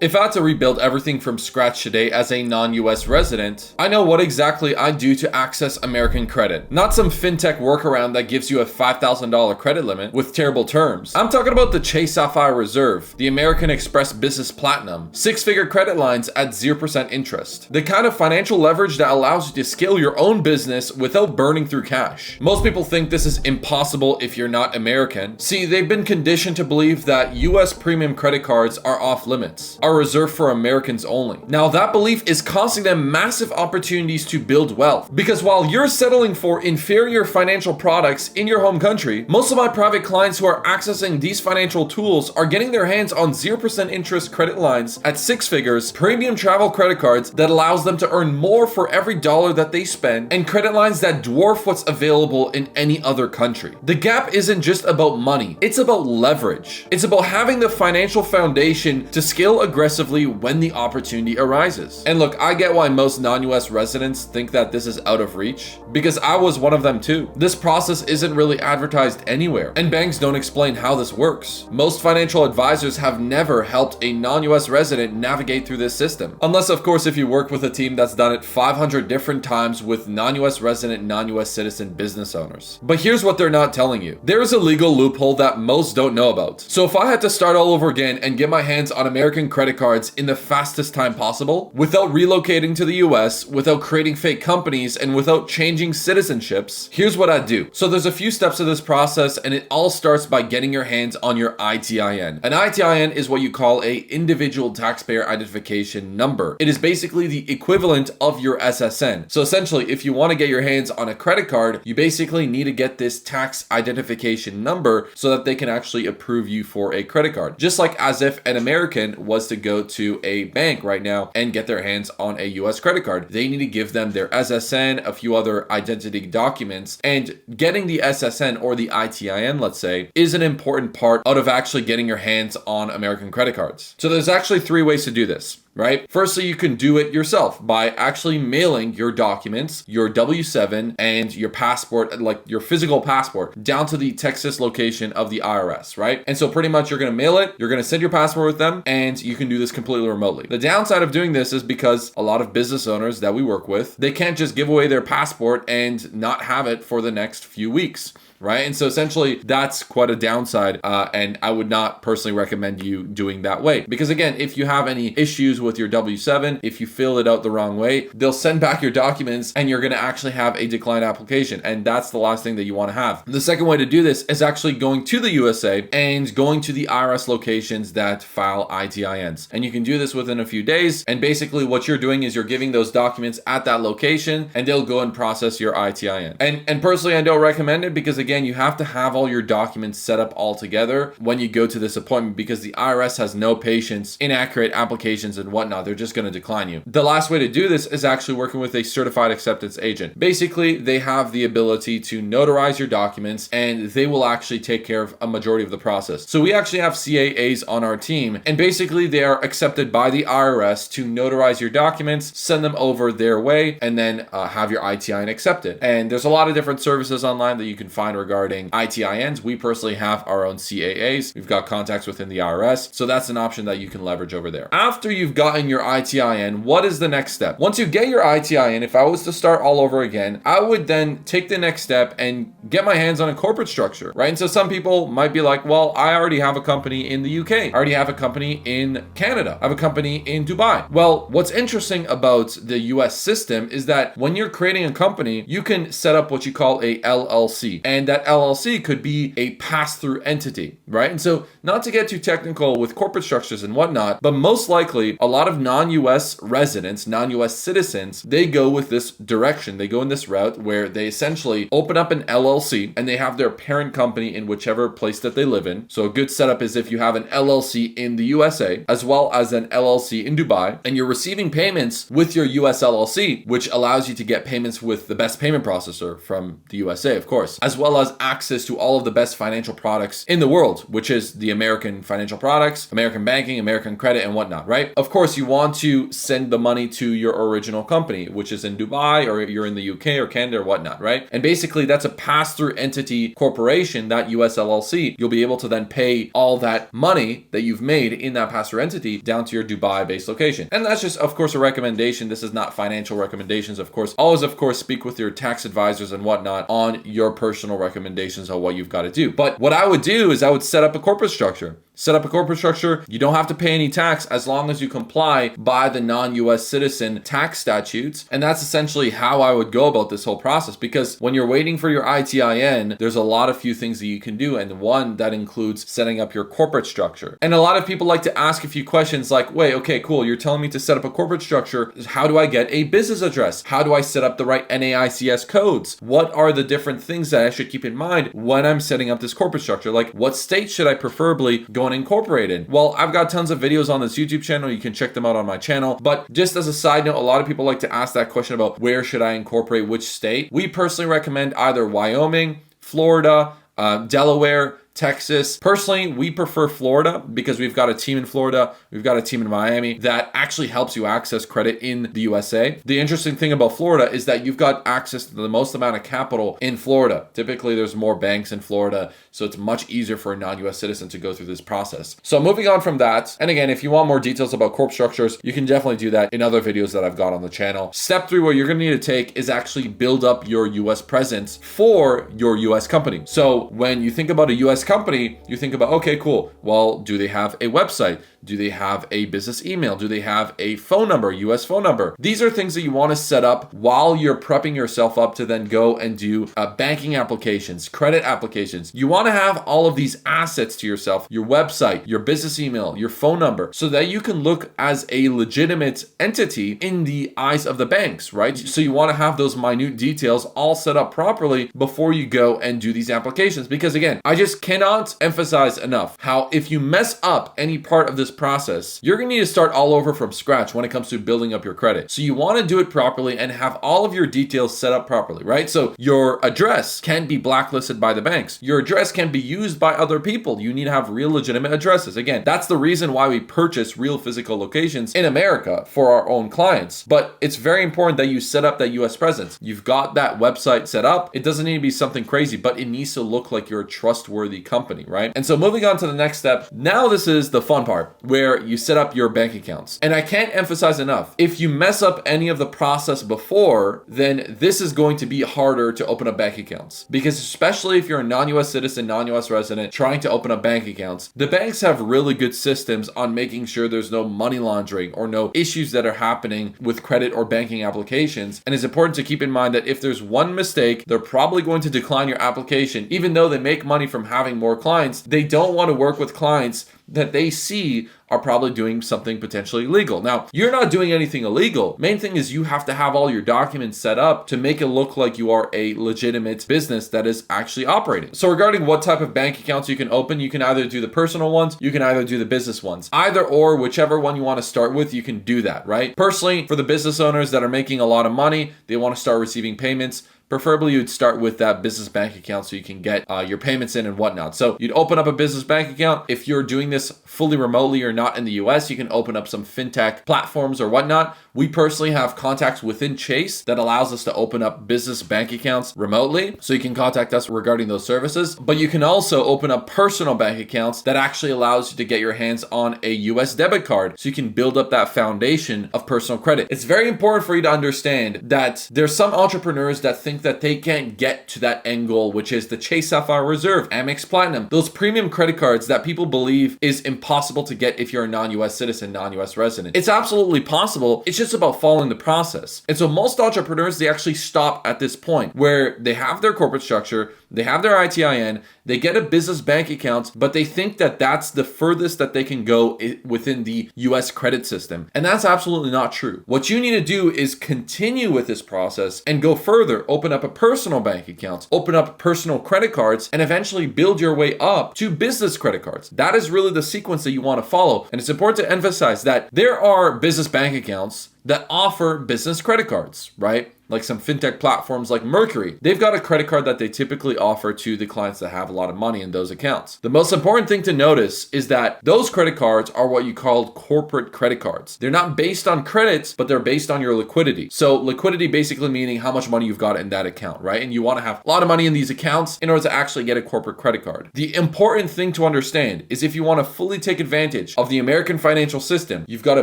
If I had to rebuild everything from scratch today as a non-US resident, I know what exactly I'd do to access American credit. Not some fintech workaround that gives you a $5,000 credit limit with terrible terms. I'm talking about the Chase Sapphire Reserve, the American Express Business Platinum, 6-figure credit lines at 0% interest. The kind of financial leverage that allows you to scale your own business without burning through cash. Most people think this is impossible if you're not American. See, they've been conditioned to believe that US premium credit cards are off limits. Are reserved for Americans only. Now that belief is costing them massive opportunities to build wealth. Because while you're settling for inferior financial products in your home country, most of my private clients who are accessing these financial tools are getting their hands on 0% interest credit lines at 6 figures, premium travel credit cards that allows them to earn more for every dollar that they spend, and credit lines that dwarf what's available in any other country. The gap isn't just about money, it's about leverage. It's about having the financial foundation to scale aggressively when the opportunity arises. And look, I get why most non-US residents think that this is out of reach, because I was one of them too. This process isn't really advertised anywhere, and banks don't explain how this works. Most financial advisors have never helped a non-US resident navigate through this system. Unless, of course, if you work with a team that's done it 500 different times with non-US resident, non-US citizen business owners. But here's what they're not telling you. There is a legal loophole that most don't know about. So if I had to start all over again and get my hands on American credit cards in the fastest time possible, without relocating to the US, without creating fake companies, and without changing citizenships, here's what I'd do. So there's a few steps to this process, and it all starts by getting your hands on your ITIN. An ITIN is what you call a individual taxpayer identification number. It is basically the equivalent of your SSN. So essentially, if you want to get your hands on a credit card, you basically need to get this tax identification number so that they can actually approve you for a credit card. Just like as if an American was to go to a bank right now and get their hands on a US credit card. They need to give them their SSN, a few other identity documents, and getting the SSN or the ITIN, let's say, is an important part out of actually getting your hands on American credit cards. So there's actually 3 ways to do this. Right? Firstly, you can do it yourself by actually mailing your documents, your W-7 and your passport, like your physical passport, down to the Texas location of the IRS, right? And so pretty much you're going to mail it, you're going to send your passport with them, and you can do this completely remotely. The downside of doing this is because a lot of business owners that we work with, they can't just give away their passport and not have it for the next few weeks. Right? And so essentially that's quite a downside. And I would not personally recommend you doing that way. Because again, if you have any issues with your W-7, if you fill it out the wrong way, they'll send back your documents and you're going to actually have a declined application. And that's the last thing that you want to have. The second way to do this is actually going to the USA and going to the IRS locations that file ITINs. And you can do this within a few days. And basically what you're doing is you're giving those documents at that location and they'll go and process your ITIN. And personally, I don't recommend it because again, you have to have all your documents set up all together when you go to this appointment because the IRS has no patience, inaccurate applications and whatnot. They're just going to decline you. The last way to do this is actually working with a certified acceptance agent. Basically, they have the ability to notarize your documents and they will actually take care of a majority of the process. So we actually have CAAs on our team and basically they are accepted by the IRS to notarize your documents, send them over their way, and then have your ITIN accepted. And there's a lot of different services online that you can find regarding ITINs. We personally have our own CAAs. We've got contacts within the IRS. So that's an option that you can leverage over there. After you've gotten your ITIN, what is the next step? Once you get your ITIN, if I was to start all over again, I would then take the next step and get my hands on a corporate structure, right? And so some people might be like, well, I already have a company in the UK. I already have a company in Canada. I have a company in Dubai. Well, what's interesting about the US system is that when you're creating a company, you can set up what you call a LLC. And that LLC could be a pass-through entity, right? And so not to get too technical with corporate structures and whatnot, but most likely a lot of non-US residents, non-US citizens, they go with this direction. They go in this route where they essentially open up an LLC and they have their parent company in whichever place that they live in. So a good setup is if you have an LLC in the USA as well as an LLC in Dubai and you're receiving payments with your US LLC, which allows you to get payments with the best payment processor from the USA, of course, as well well as access to all of the best financial products in the world, which is the American financial products, American banking, American credit, and whatnot, right? Of course, you want to send the money to your original company, which is in Dubai, or you're in the UK or Canada or whatnot, right? And basically that's a pass-through entity corporation, that US LLC. You'll be able to then pay all that money that you've made in that pass-through entity down to your Dubai-based location. And that's just, of course, a recommendation. This is not financial recommendations, of course. Always, of course, speak with your tax advisors and whatnot on your personal recommendations on what you've got to do. But what I would do is I would set up a corporate structure. Set up a corporate structure. You don't have to pay any tax as long as you comply by the non-US citizen tax statutes. And that's essentially how I would go about this whole process, because when you're waiting for your ITIN, there's a lot of few things that you can do. And one that includes setting up your corporate structure. And a lot of people like to ask a few questions like, wait, okay, cool. You're telling me to set up a corporate structure. How do I get a business address? How do I set up the right NAICS codes? What are the different things that I should keep in mind when I'm setting up this corporate structure? Like, what state should I preferably go and incorporate in? Well, I've got tons of videos on this YouTube channel. You can check them out on my channel. But just as a side note, a lot of people like to ask that question about where should I incorporate which state. We personally recommend either Wyoming, Florida, Delaware, Texas. Personally, we prefer Florida because we've got a team in Florida. We've got a team in Miami that actually helps you access credit in the USA. The interesting thing about Florida is that you've got access to the most amount of capital in Florida. Typically, there's more banks in Florida, so it's much easier for a non-US citizen to go through this process. So moving on from that, and again, if you want more details about corp structures, you can definitely do that in other videos that I've got on the channel. Step 3, what you're going to need to take is actually build up your US presence for your US company. So when you think about a US company, you think about, okay, cool. Well, do they have a website? Do they have a business email? Do they have a phone number, US phone number? These are things that you want to set up while you're prepping yourself up to then go and do banking applications, credit applications. You want to have all of these assets to yourself, your website, your business email, your phone number, so that you can look as a legitimate entity in the eyes of the banks, right? So you want to have those minute details all set up properly before you go and do these applications. Because again, I just cannot emphasize enough how if you mess up any part of this process, you're going to need to start all over from scratch when it comes to building up your credit. So you want to do it properly and have all of your details set up properly, right? So your address can be blacklisted by the banks. Your address can be used by other people. You need to have real legitimate addresses. Again, that's the reason why we purchase real physical locations in America for our own clients. But it's very important that you set up that US presence. You've got that website set up. It doesn't need to be something crazy, but it needs to look like you're a trustworthy company, right? And so moving on to the next step, now this is the fun part where you set up your bank accounts. And I can't emphasize enough, if you mess up any of the process before, then this is going to be harder to open up bank accounts. Because especially if you're a non-US citizen, non-US resident trying to open up bank accounts, the banks have really good systems on making sure there's no money laundering or no issues that are happening with credit or banking applications. And it's important to keep in mind that if there's one mistake, they're probably going to decline your application. Even though they make money from having more clients, they don't want to work with clients that they see are probably doing something potentially illegal. Now, you're not doing anything illegal. Main thing is you have to have all your documents set up to make it look like you are a legitimate business that is actually operating. So regarding what type of bank accounts you can open, you can either do the personal ones, you can either do the business ones. Either or, whichever one you want to start with, you can do that, right? Personally, for the business owners that are making a lot of money, they want to start receiving payments. Preferably, you'd start with that business bank account so you can get your payments in and whatnot. So you'd open up a business bank account. If you're doing this fully remotely or not in the US, you can open up some fintech platforms or whatnot. We personally have contacts within Chase that allows us to open up business bank accounts remotely. So you can contact us regarding those services. But you can also open up personal bank accounts that actually allows you to get your hands on a US debit card so you can build up that foundation of personal credit. It's very important for you to understand that there's some entrepreneurs that think that they can't get to that end goal, which is the Chase Sapphire Reserve, Amex Platinum, those premium credit cards that people believe is impossible to get if you're a non-US citizen, non-US resident. It's absolutely possible. It's just about following the process. And so most entrepreneurs, they actually stop at this point where they have their corporate structure, they have their ITIN, they get a business bank account, but they think that that's the furthest that they can go within the US credit system. And that's absolutely not true. What you need to do is continue with this process and go further, open up a personal bank account, open up personal credit cards, and eventually build your way up to business credit cards. That is really the sequence that you want to follow. And it's important to emphasize that there are business bank accounts that offer business credit cards, right? Like some fintech platforms like Mercury. They've got a credit card that they typically offer to the clients that have a lot of money in those accounts. The most important thing to notice is that those credit cards are what you call corporate credit cards. They're not based on credits, but they're based on your liquidity. So liquidity basically meaning how much money you've got in that account, right? And you want to have a lot of money in these accounts in order to actually get a corporate credit card. The important thing to understand is if you want to fully take advantage of the American financial system, you've got to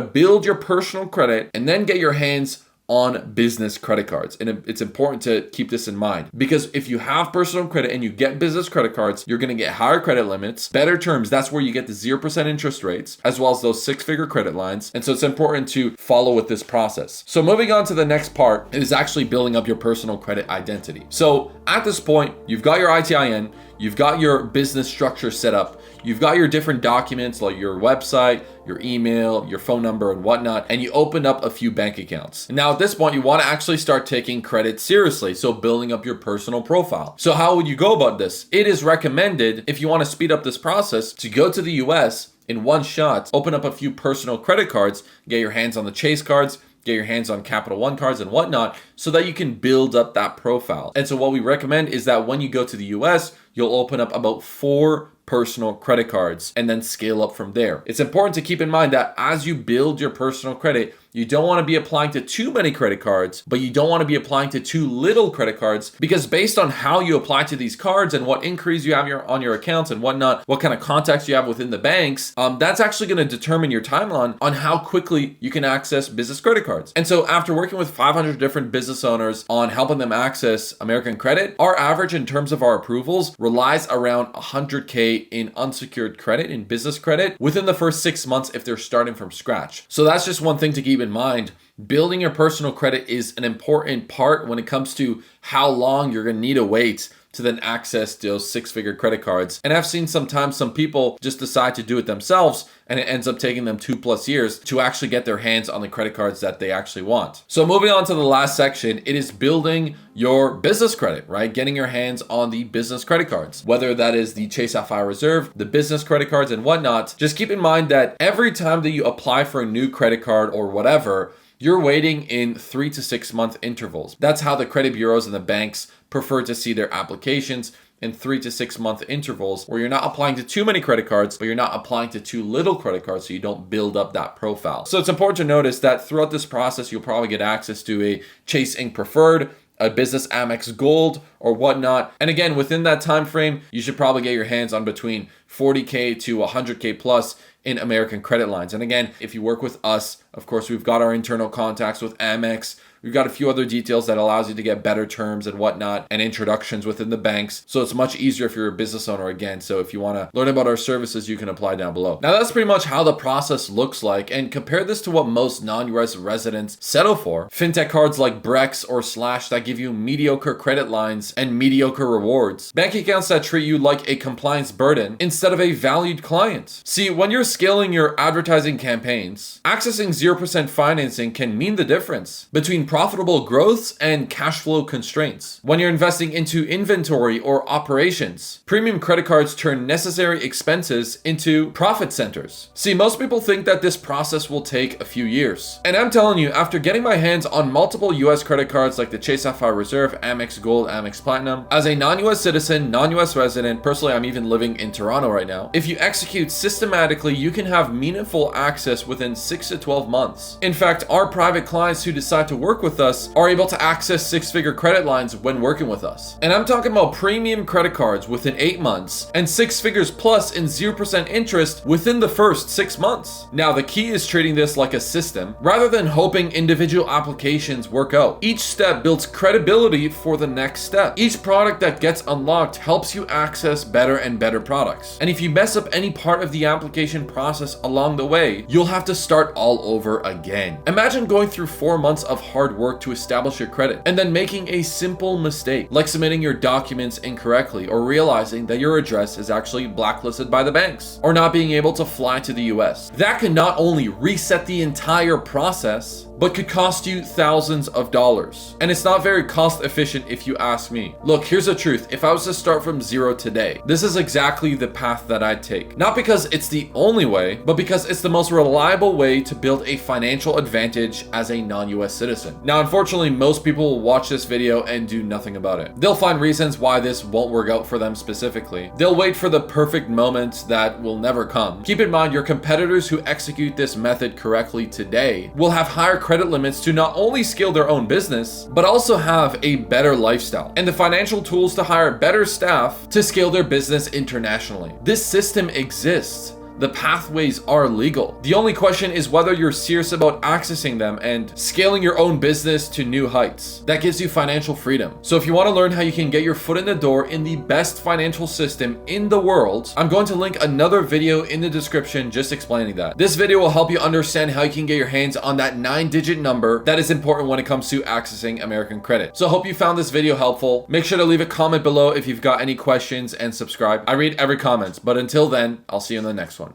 build your personal credit and then get your hands on business credit cards. And it's important to keep this in mind because if you have personal credit and you get business credit cards, you're going to get higher credit limits, better terms. That's where you get the 0% interest rates, as well as those 6-figure credit lines. And so it's important to follow with this process. So moving on to the next part is actually building up your personal credit identity. So at this point, you've got your ITIN, you've got your business structure set up, you've got your different documents like your website, your email, your phone number and whatnot, and you opened up a few bank accounts. Now at this point, you want to actually start taking credit seriously. So building up your personal profile. So how would you go about this? It is recommended, if you want to speed up this process, to go to the US in one shot, open up a few personal credit cards, get your hands on the Chase cards, get your hands on Capital One cards and whatnot, so that you can build up that profile. And so what we recommend is that when you go to the US, you'll open up about 4 personal credit cards and then scale up from there. It's important to keep in mind that as you build your personal credit, you don't want to be applying to too many credit cards, but you don't want to be applying to too little credit cards, because based on how you apply to these cards and what inquiries you have on your accounts and whatnot, what kind of contacts you have within the banks, that's actually going to determine your timeline on how quickly you can access business credit cards. And so after working with 500 different business owners on helping them access American credit, our average in terms of our approvals relies around 100K in unsecured credit, in business credit, within the first 6 months if they're starting from scratch. So that's just one thing to keep in mind. Building your personal credit is an important part when it comes to how long you're going to need to wait to then access those 6-figure credit cards. And I've seen sometimes some people just decide to do it themselves, and it ends up taking them 2+ years to actually get their hands on the credit cards that they actually want. So moving on to the last section, it is building your business credit, right? Getting your hands on the business credit cards, whether that is the Chase Sapphire Reserve, the business credit cards and whatnot. Just keep in mind that every time that you apply for a new credit card or whatever, you're waiting in 3 to 6 month intervals. That's how the credit bureaus and the banks prefer to see their applications, in 3 to 6 month intervals, where you're not applying to too many credit cards, but you're not applying to too little credit cards, so you don't build up that profile. So it's important to notice that throughout this process, you'll probably get access to a Chase Inc. Preferred, a business Amex Gold or whatnot. And again, within that time frame, you should probably get your hands on between 40K to 100K plus in American credit lines. And again, if you work with us, of course, we've got our internal contacts with Amex. We've got a few other details that allows you to get better terms and whatnot and introductions within the banks. So it's much easier if you're a business owner again. So if you want to learn about our services, you can apply down below. Now that's pretty much how the process looks like. And compare this to what most non-US residents settle for. Fintech cards like Brex or Slash that give you mediocre credit lines and mediocre rewards. Bank accounts that treat you like a compliance burden instead of a valued client. See, when you're scaling your advertising campaigns, accessing 0% financing can mean the difference between profitable growths and cash flow constraints. When you're investing into inventory or operations, premium credit cards turn necessary expenses into profit centers. See, most people think that this process will take a few years. And I'm telling you, after getting my hands on multiple US credit cards like the Chase Sapphire Reserve, Amex Gold, Amex Platinum, as a non-US citizen, non-US resident, personally I'm even living in Toronto right now, if you execute systematically, you can have meaningful access within 6 to 12 months. In fact, our private clients who decide to work with us are able to access 6-figure credit lines when working with us. And I'm talking about premium credit cards within 8 months and 6 figures plus in 0% interest within the first 6 months. Now, the key is treating this like a system rather than hoping individual applications work out. Each step builds credibility for the next step. Each product that gets unlocked helps you access better and better products. And if you mess up any part of the application process along the way, you'll have to start all over again. Imagine going through 4 months of hard work to establish your credit and then making a simple mistake like submitting your documents incorrectly or realizing that your address is actually blacklisted by the banks or not being able to fly to the US. That can not only reset the entire process, but could cost you thousands of dollars. And it's not very cost efficient if you ask me. Look, here's the truth. If I was to start from zero today, this is exactly the path that I'd take. Not because it's the only way, but because it's the most reliable way to build a a financial advantage as a non-US citizen. Now, unfortunately, most people will watch this video and do nothing about it. They'll find reasons why this won't work out for them specifically. They'll wait for the perfect moment that will never come. Keep in mind, your competitors who execute this method correctly today will have higher credit limits to not only scale their own business, but also have a better lifestyle and the financial tools to hire better staff to scale their business internationally. This system exists. The pathways are legal. The only question is whether you're serious about accessing them and scaling your own business to new heights. That gives you financial freedom. So if you want to learn how you can get your foot in the door in the best financial system in the world, I'm going to link another video in the description just explaining that. This video will help you understand how you can get your hands on that 9-digit number that is important when it comes to accessing American credit. So I hope you found this video helpful. Make sure to leave a comment below if you've got any questions and subscribe. I read every comment, but until then, I'll see you in the next one.